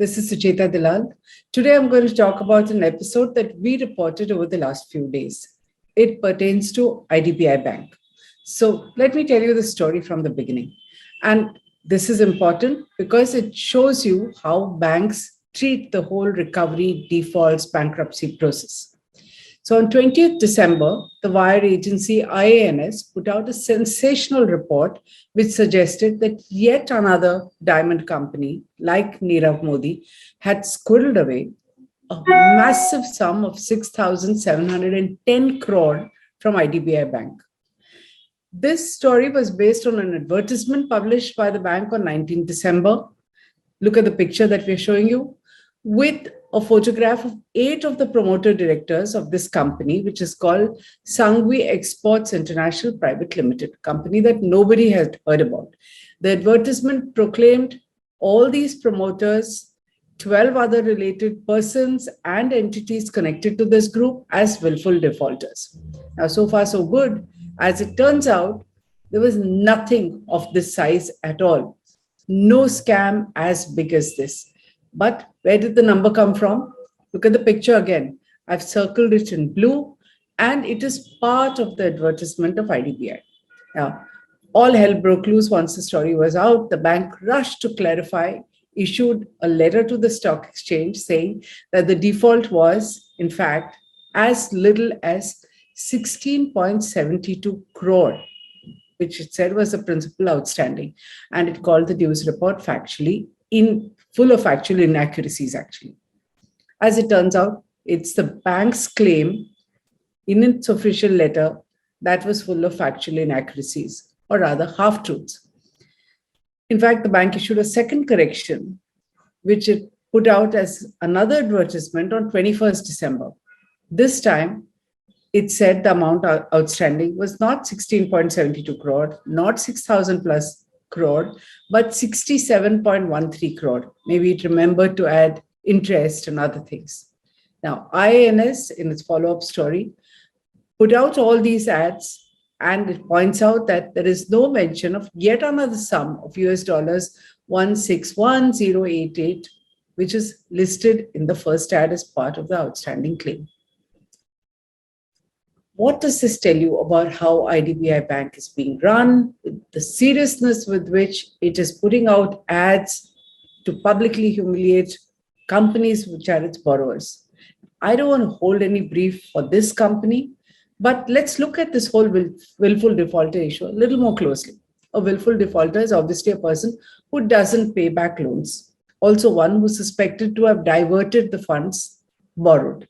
This is Sucheta Dalal. Today I'm going to talk about an episode that we reported over the last few days. It pertains to IDBI Bank. So let me tell you the story from the beginning. And this is important because it shows you how banks treat the whole recovery, defaults, bankruptcy process. So on 20th December, the wire agency IANS put out a sensational report which suggested that yet another diamond company like Nirav Modi had squirreled away a massive sum of 6,710 crore from IDBI Bank. This story was based on an advertisement published by the bank on 19th December. Look at the picture that we're showing you with a photograph of 8 of the promoter directors of this company, which is called Sangvi Exports International Private Limited, company that nobody had heard about. The advertisement proclaimed all these promoters, 12 other related persons and entities connected to this group as willful defaulters. Now, so far, so good. As it turns out, there was nothing of this size at all. No scam as big as this. But where did the number come from? Look at the picture again. I've circled it in blue, and it is part of the advertisement of IDBI. Now, all hell broke loose once the story was out. The bank rushed to clarify, issued a letter to the stock exchange saying that the default was, in fact, as little as 16.72 crore, which it said was the principal outstanding. And it called the news report factually full of factual inaccuracies, actually. As it turns out, it's the bank's claim in its official letter that was full of factual inaccuracies, or rather half-truths. In fact, the bank issued a second correction, which it put out as another advertisement on 21st December. This time, it said the amount outstanding was not 16.72 crore, not 6,000 plus crore, but 67.13 crore. Maybe it remembered to add interest and other things. Now, IANS, in its follow-up story, put out all these ads, and it points out that there is no mention of yet another sum of US dollars 161,088, which is listed in the first ad as part of the outstanding claim. What does this tell you about how IDBI Bank is being run, the seriousness with which it is putting out ads to publicly humiliate companies which are its borrowers? I don't want to hold any brief for this company, but let's look at this whole willful defaulter issue a little more closely. A willful defaulter is obviously a person who doesn't pay back loans, also one who is suspected to have diverted the funds borrowed.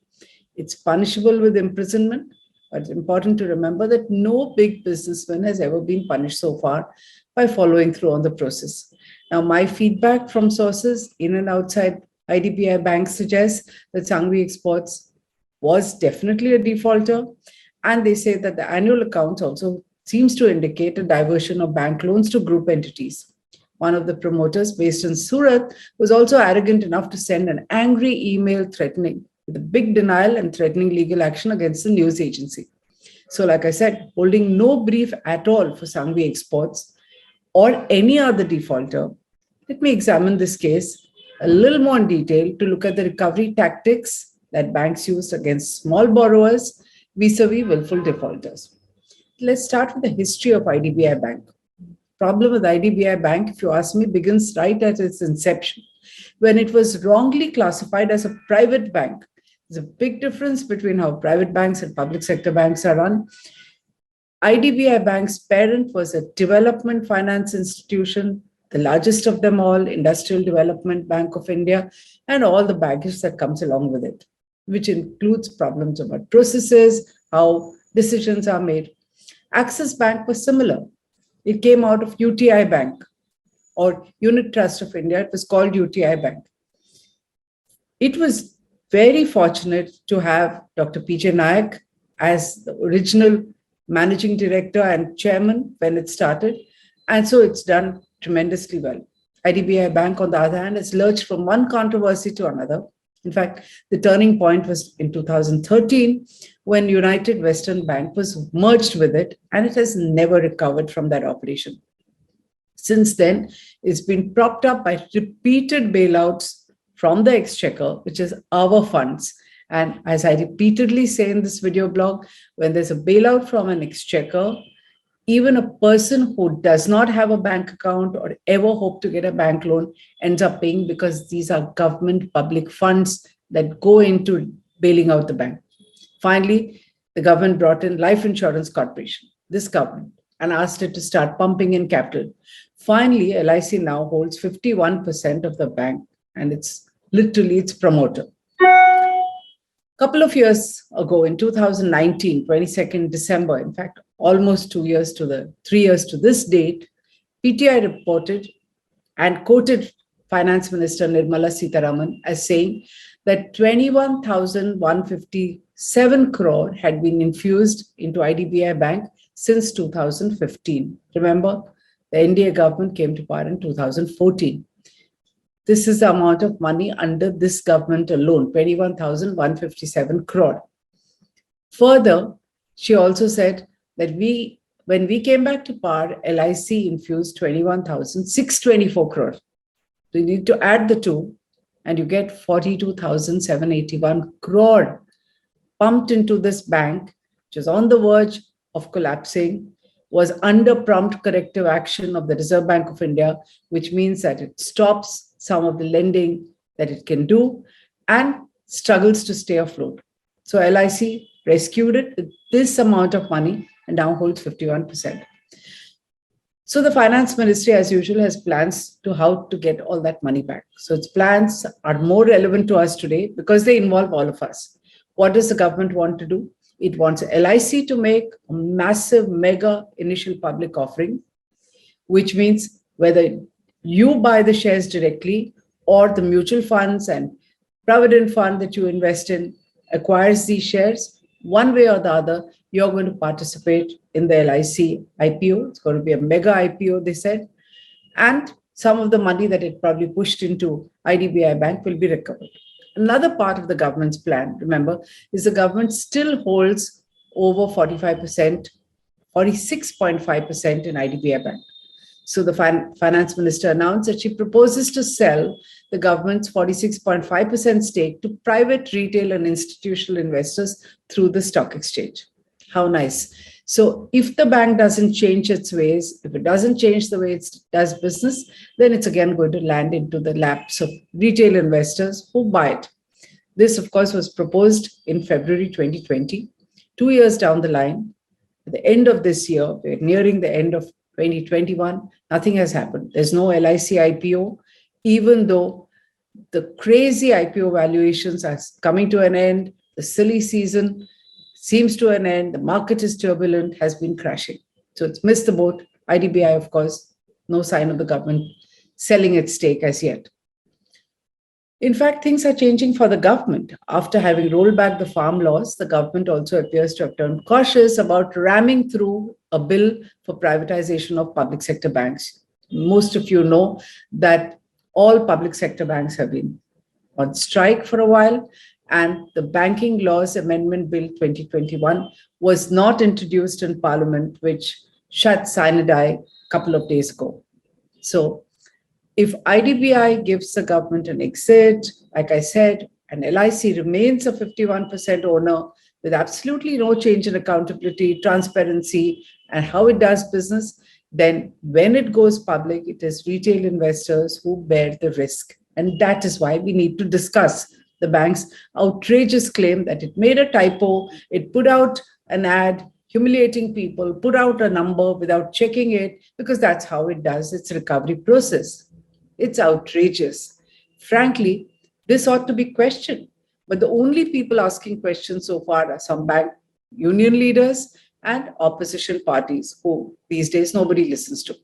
It's punishable with imprisonment. But it's important to remember that no big businessman has ever been punished so far by following through on the process. Now, my feedback from sources in and outside IDBI Bank suggests that Sangvi Exports was definitely a defaulter. And they say that the annual accounts also seems to indicate a diversion of bank loans to group entities. One of the promoters based in Surat was also arrogant enough to send an angry email threatening with a big denial and threatening legal action against the news agency. So like I said, holding no brief at all for Sangvi Exports or any other defaulter, let me examine this case a little more in detail to look at the recovery tactics that banks use against small borrowers vis-a-vis willful defaulters. Let's start with the history of IDBI Bank. Problem with IDBI Bank, if you ask me, begins right at its inception, when it was wrongly classified as a private bank. There's a big difference between how private banks and public sector banks are run. IDBI Bank's parent was a development finance institution, the largest of them all, Industrial Development Bank of India, and all the baggage that comes along with it, which includes problems about processes, how decisions are made. Axis Bank was similar. It came out of UTI Bank, or Unit Trust of India. It was called UTI Bank. It was very fortunate to have Dr. PJ Nayak as the original managing director and chairman when it started. And so it's done tremendously well. IDBI Bank, on the other hand, has lurched from one controversy to another. In fact, the turning point was in 2013 when United Western Bank was merged with it, and it has never recovered from that operation. Since then, it's been propped up by repeated bailouts from the exchequer, which is our funds. And as I repeatedly say in this video blog, when there's a bailout from an exchequer, even a person who does not have a bank account or ever hope to get a bank loan ends up paying, because these are government public funds that go into bailing out the bank. Finally, the government brought in Life Insurance Corporation, this government, and asked it to start pumping in capital. Finally, LIC now holds 51% of the bank, and it's literally its promoter. A couple of years ago, in 2019, 22nd December, in fact, almost 3 years to this date, PTI reported and quoted Finance Minister Nirmala Sitharaman as saying that 21,157 crore had been infused into IDBI Bank since 2015. Remember, the NDA government came to power in 2014. This is the amount of money under this government alone, 21,157 crore. Further, she also said that when we came back to power, LIC infused 21,624 crore. So you need to add the two, and you get 42,781 crore pumped into this bank, which is on the verge of collapsing, was under prompt corrective action of the Reserve Bank of India, which means that it stops some of the lending that it can do and struggles to stay afloat. So LIC rescued it with this amount of money and now holds 51%. So the finance ministry, as usual, has plans to how to get all that money back. So its plans are more relevant to us today because they involve all of us. What does the government want to do? It wants LIC to make a massive mega initial public offering, which means whether you buy the shares directly or the mutual funds and provident fund that you invest in acquires these shares, one way or the other, you're going to participate in the LIC IPO. It's going to be a mega IPO, they said. And some of the money that it probably pushed into IDBI Bank will be recovered. Another part of the government's plan, remember, is the government still holds over 46.5% in IDBI Bank. So the finance minister announced that she proposes to sell the government's 46.5% stake to private retail and institutional investors through the stock exchange. How nice. So if the bank doesn't change its ways, if it doesn't change the way it does business, then it's again going to land into the laps of retail investors who buy it. This, of course, was proposed in February 2020. 2 years down the line, at the end of this year, we're nearing the end of 2021, nothing has happened. There's no LIC IPO, even though the crazy IPO valuations are coming to an end. The silly season seems to an end. The market is turbulent, has been crashing. So it's missed the boat. IDBI, of course, no sign of the government selling its stake as yet. In fact, things are changing for the government. After having rolled back the farm laws, the government also appears to have turned cautious about ramming through a bill for privatization of public sector banks. Most of you know that all public sector banks have been on strike for a while, and the Banking Laws Amendment Bill 2021 was not introduced in Parliament, which shut sine die a couple of days ago. So if IDBI gives the government an exit, like I said, and LIC remains a 51% owner with absolutely no change in accountability, transparency, and how it does business, then when it goes public, it is retail investors who bear the risk. And that is why we need to discuss the bank's outrageous claim that it made a typo, it put out an ad humiliating people, put out a number without checking it, because that's how it does its recovery process. It's outrageous. Frankly, this ought to be questioned. But the only people asking questions so far are some bank union leaders and opposition parties who these days nobody listens to.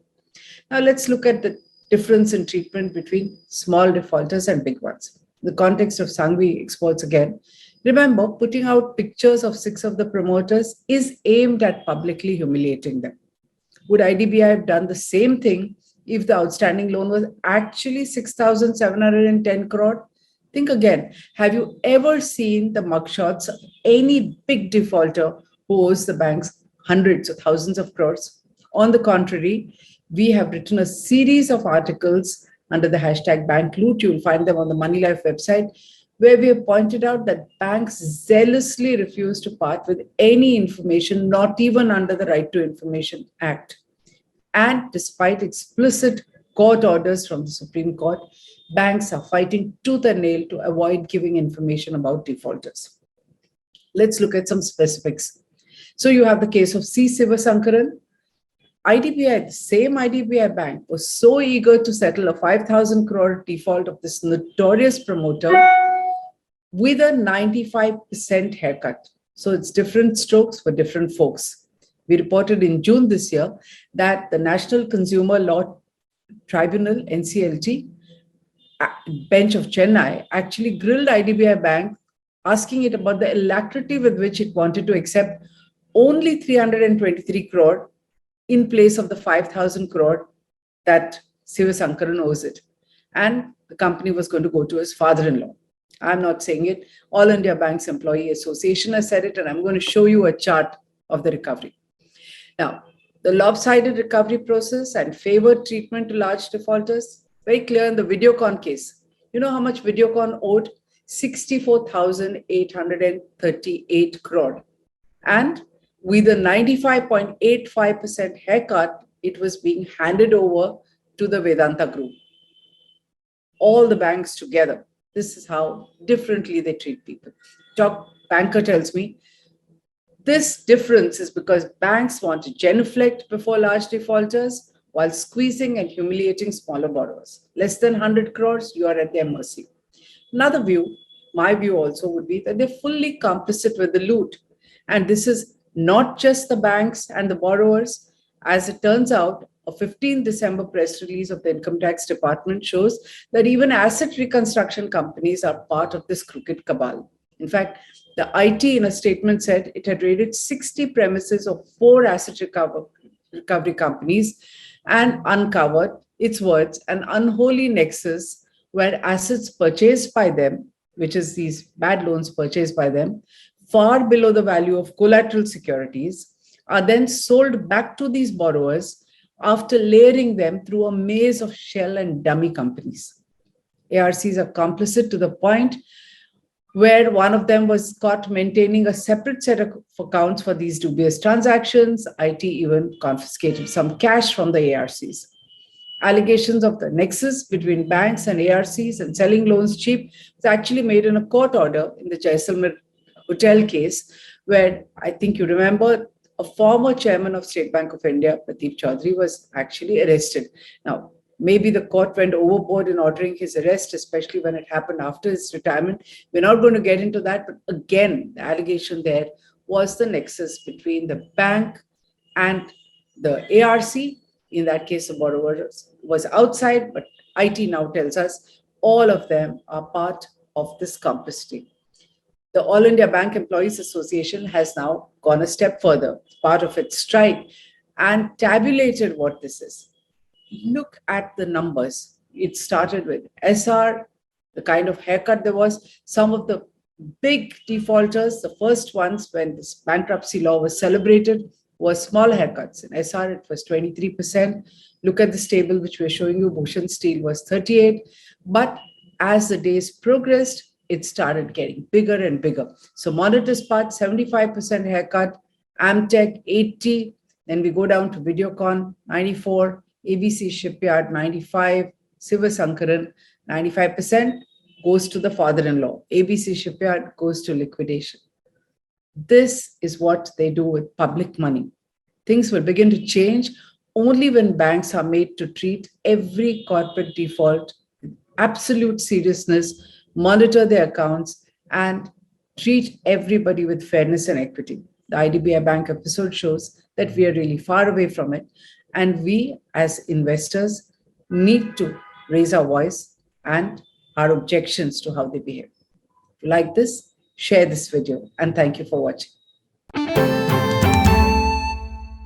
Now let's look at the difference in treatment between small defaulters and big ones. In the context of Sangvi exports again, remember, putting out pictures of 6 of the promoters is aimed at publicly humiliating them. Would IDBI have done the same thing if the outstanding loan was actually 6,710 crore? Think again. Have you ever seen the mugshots of any big defaulter who owes the banks hundreds or thousands of crores? On the contrary, we have written a series of articles under the hashtag bank loot. You'll find them on the Moneylife website, where we have pointed out that banks zealously refuse to part with any information, not even under the Right to Information Act. And despite explicit court orders from the Supreme Court, banks are fighting tooth and nail to avoid giving information about defaulters. Let's look at some specifics. So you have the case of C. Sivasankaran. IDBI, the same IDBI Bank, was so eager to settle a 5,000 crore default of this notorious promoter with a 95% haircut. So it's different strokes for different folks. We reported in June this year that the National Consumer Law Tribunal, NCLT, bench of Chennai actually grilled IDBI Bank, asking it about the alacrity with which it wanted to accept only 323 crore in place of the 5,000 crore that Sivasankaran owes it. And the company was going to go to his father-in-law. I'm not saying it. All India Banks Employee Association has said it, and I'm going to show you a chart of the recovery. Now, the lopsided recovery process and favored treatment to large defaulters, very clear in the Videocon case. You know how much Videocon owed? 64,838 crore. And with a 95.85% haircut, it was being handed over to the Vedanta Group. All the banks together. This is how differently they treat people. Banker tells me, this difference is because banks want to genuflect before large defaulters while squeezing and humiliating smaller borrowers. Less than 100 crores, you are at their mercy. Another view, my view also would be that they're fully complicit with the loot. And this is not just the banks and the borrowers. As it turns out, a 15 December press release of the Income Tax Department shows that even asset reconstruction companies are part of this crooked cabal. In fact, the IT in a statement said it had raided 60 premises of 4 asset recovery companies and uncovered, its words, an unholy nexus where assets purchased by them, which is these bad loans purchased by them, far below the value of collateral securities, are then sold back to these borrowers after layering them through a maze of shell and dummy companies. ARCs are complicit to the point where one of them was caught maintaining a separate set of accounts for these dubious transactions. IT even confiscated some cash from the ARCs. Allegations of the nexus between banks and ARCs and selling loans cheap was actually made in a court order in the Jaisalmer hotel case, where I think you remember a former chairman of State Bank of India, Pradeep Chaudhary, was actually arrested. Now, maybe the court went overboard in ordering his arrest, especially when it happened after his retirement. We're not going to get into that. But again, the allegation there was the nexus between the bank and the ARC. In that case, the borrower was outside, but IT now tells us all of them are part of this complicity. The All India Bank Employees Association has now gone a step further, part of its strike, and tabulated what this is. Look at the numbers. It started with SR, the kind of haircut there was. Some of the big defaulters, the first ones when this bankruptcy law was celebrated, was small haircuts. In SR, it was 23%. Look at this table, which we're showing you. Bhushan Steel was 38%. But as the days progressed, it started getting bigger and bigger. So Monitor's part, 75% haircut, Amtech, 80%. Then we go down to Videocon, 94%. ABC Shipyard, 95%, Sivasankaran, 95% goes to the father-in-law. ABC Shipyard goes to liquidation. This is what they do with public money. Things will begin to change only when banks are made to treat every corporate default with absolute seriousness, monitor their accounts, and treat everybody with fairness and equity. The IDBI Bank episode shows that we are really far away from it. And we, as investors, need to raise our voice and our objections to how they behave. If you like this, share this video, and thank you for watching.